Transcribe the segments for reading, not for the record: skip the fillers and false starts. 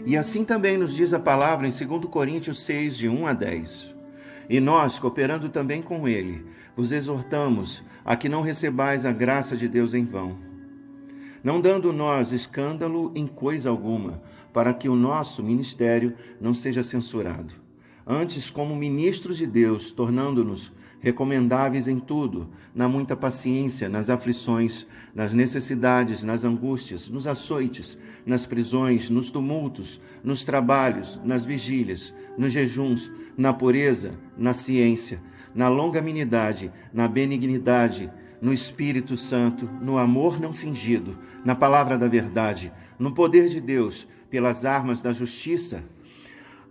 E assim também nos diz a palavra em 2 Coríntios 6, de 1 a 10. E nós, cooperando também com ele, vos exortamos a que não recebais a graça de Deus em vão, não dando nós escândalo em coisa alguma, para que o nosso ministério não seja censurado. Antes, como ministros de Deus, tornando-nos recomendáveis em tudo, na muita paciência, nas aflições, nas necessidades, nas angústias, nos açoites, nas prisões, nos tumultos, nos trabalhos, nas vigílias, nos jejuns, na pureza, na ciência, na longanimidade, na benignidade, no Espírito Santo, no amor não fingido, na palavra da verdade, no poder de Deus, pelas armas da justiça,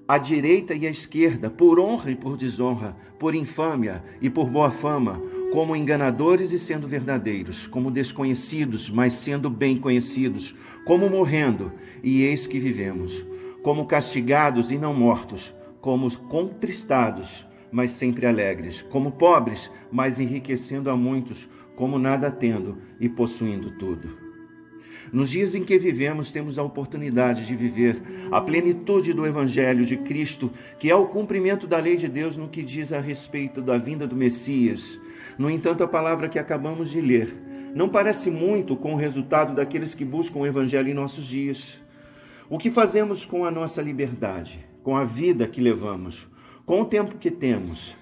à direita e à esquerda, por honra e por desonra, por infâmia e por boa fama, como enganadores e sendo verdadeiros, como desconhecidos, mas sendo bem conhecidos, como morrendo, e eis que vivemos, como castigados e não mortos, como contristados, mas sempre alegres, como pobres, mas enriquecendo a muitos, como nada tendo e possuindo tudo. Nos dias em que vivemos, temos a oportunidade de viver a plenitude do Evangelho de Cristo, que é o cumprimento da lei de Deus no que diz a respeito da vinda do Messias. No entanto, a palavra que acabamos de ler não parece muito com o resultado daqueles que buscam o Evangelho em nossos dias. O que fazemos com a nossa liberdade, com a vida que levamos, com o tempo que temos?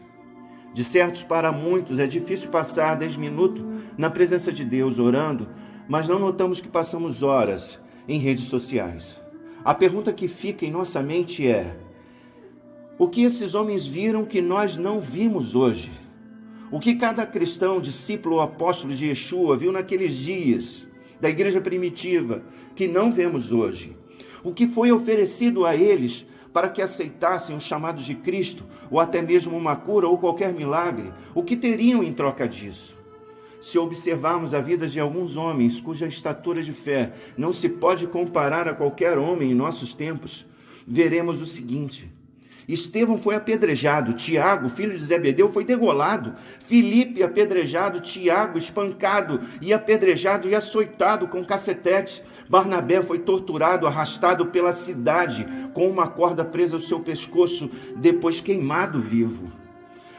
De certos para muitos é difícil passar 10 minutos na presença de Deus orando, mas não notamos que passamos horas em redes sociais. A pergunta que fica em nossa mente é: o que esses homens viram que nós não vimos hoje? O que cada cristão, discípulo ou apóstolo de Yeshua viu naqueles dias da igreja primitiva que não vemos hoje? O que foi oferecido a eles para que aceitassem o chamado de Cristo, ou até mesmo uma cura ou qualquer milagre? O que teriam em troca disso? Se observarmos a vida de alguns homens cuja estatura de fé não se pode comparar a qualquer homem em nossos tempos, veremos o seguinte: Estevão foi apedrejado, Tiago, filho de Zebedeu, foi degolado, Filipe apedrejado, Tiago espancado e apedrejado e açoitado com cacetetes, Barnabé foi torturado, arrastado pela cidade com uma corda presa ao seu pescoço, depois queimado vivo.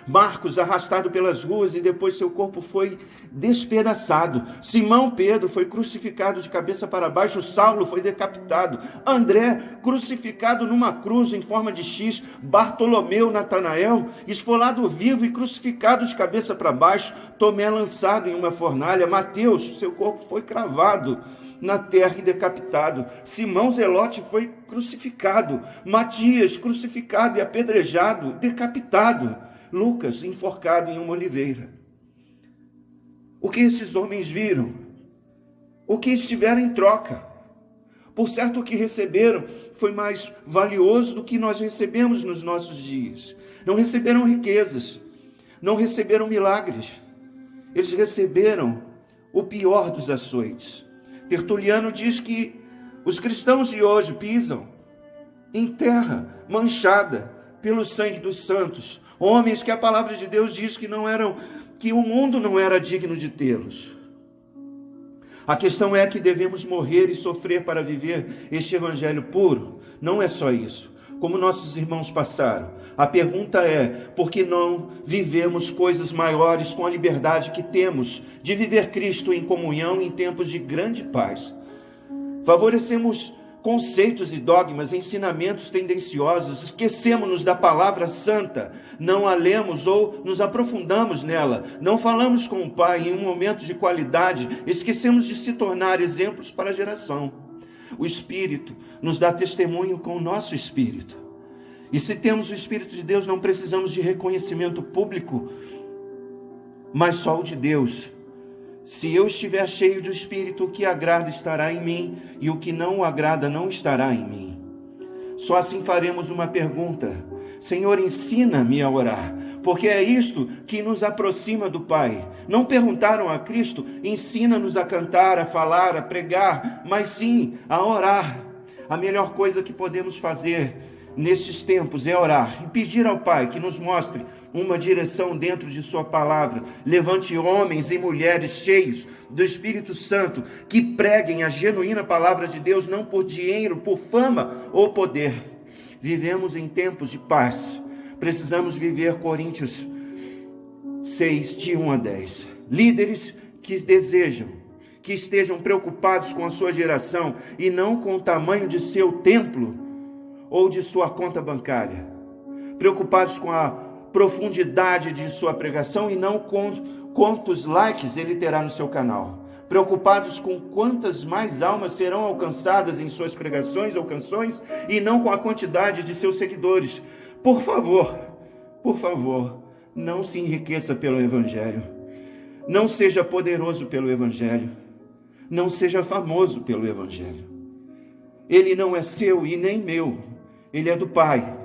Marcos arrastado pelas ruas e depois seu corpo foi despedaçado. Simão Pedro foi crucificado de cabeça para baixo. Saulo foi decapitado. André crucificado numa cruz em forma de X. Bartolomeu, Natanael esfolado vivo e crucificado de cabeça para baixo. Tomé lançado em uma fornalha. Mateus, seu corpo foi cravado na terra e decapitado. Simão Zelote foi crucificado. Matias crucificado e apedrejado, decapitado. Lucas, enforcado em uma oliveira. O que esses homens viram? O que estiveram em troca? Por certo, o que receberam foi mais valioso do que nós recebemos nos nossos dias. Não receberam riquezas, não receberam milagres. Eles receberam o pior dos açoites. Tertuliano diz que os cristãos de hoje pisam em terra manchada pelo sangue dos santos, homens que a palavra de Deus diz que não eram, que o mundo não era digno de tê-los. A questão é que devemos morrer e sofrer para viver este evangelho puro. Não é só isso. Como nossos irmãos passaram, a pergunta é: por que não vivemos coisas maiores com a liberdade que temos de viver Cristo em comunhão em tempos de grande paz? Favorecemos conceitos e dogmas, ensinamentos tendenciosos, esquecemos-nos da palavra santa, não a lemos ou nos aprofundamos nela, não falamos com o Pai em um momento de qualidade, esquecemos de se tornar exemplos para a geração. O Espírito nos dá testemunho com o nosso Espírito. E se temos o Espírito de Deus, não precisamos de reconhecimento público, mas só o de Deus. Se eu estiver cheio do Espírito, o que agrada estará em mim, e o que não o agrada não estará em mim. Só assim faremos uma pergunta: Senhor, ensina-me a orar, porque é isto que nos aproxima do Pai. Não perguntaram a Cristo: ensina-nos a cantar, a falar, a pregar, mas sim a orar. A melhor coisa que podemos fazer nestes tempos é orar e pedir ao Pai que nos mostre uma direção dentro de sua palavra. Levante homens e mulheres cheios do Espírito Santo que preguem a genuína palavra de Deus, não por dinheiro, por fama ou poder. Vivemos em tempos de paz. Precisamos viver Coríntios 6, de 1 a 10. Líderes que desejam, que estejam preocupados com a sua geração e não com o tamanho de seu templo ou de sua conta bancária. Preocupados com a profundidade de sua pregação e não com quantos likes ele terá no seu canal. Preocupados com quantas mais almas serão alcançadas em suas pregações ou canções e não com a quantidade de seus seguidores. Por favor, não se enriqueça pelo Evangelho. Não seja poderoso pelo Evangelho. Não seja famoso pelo Evangelho. Ele não é seu e nem meu. Ele é do Pai.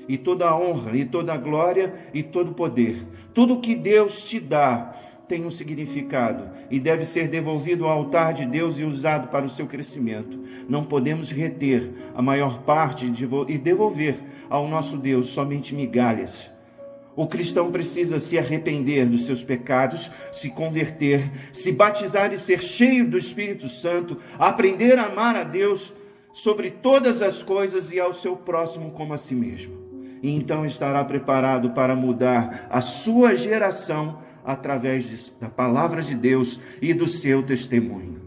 E toda a honra, e toda a glória, e todo o poder. Tudo que Deus te dá tem um significado e deve ser devolvido ao altar de Deus e usado para o seu crescimento. Não podemos reter a maior parte e devolver ao nosso Deus somente migalhas. O cristão precisa se arrepender dos seus pecados, se converter, se batizar e ser cheio do Espírito Santo, aprender a amar a Deus sobre todas as coisas e ao seu próximo como a si mesmo. E então estará preparado para mudar a sua geração através da palavra de Deus e do seu testemunho.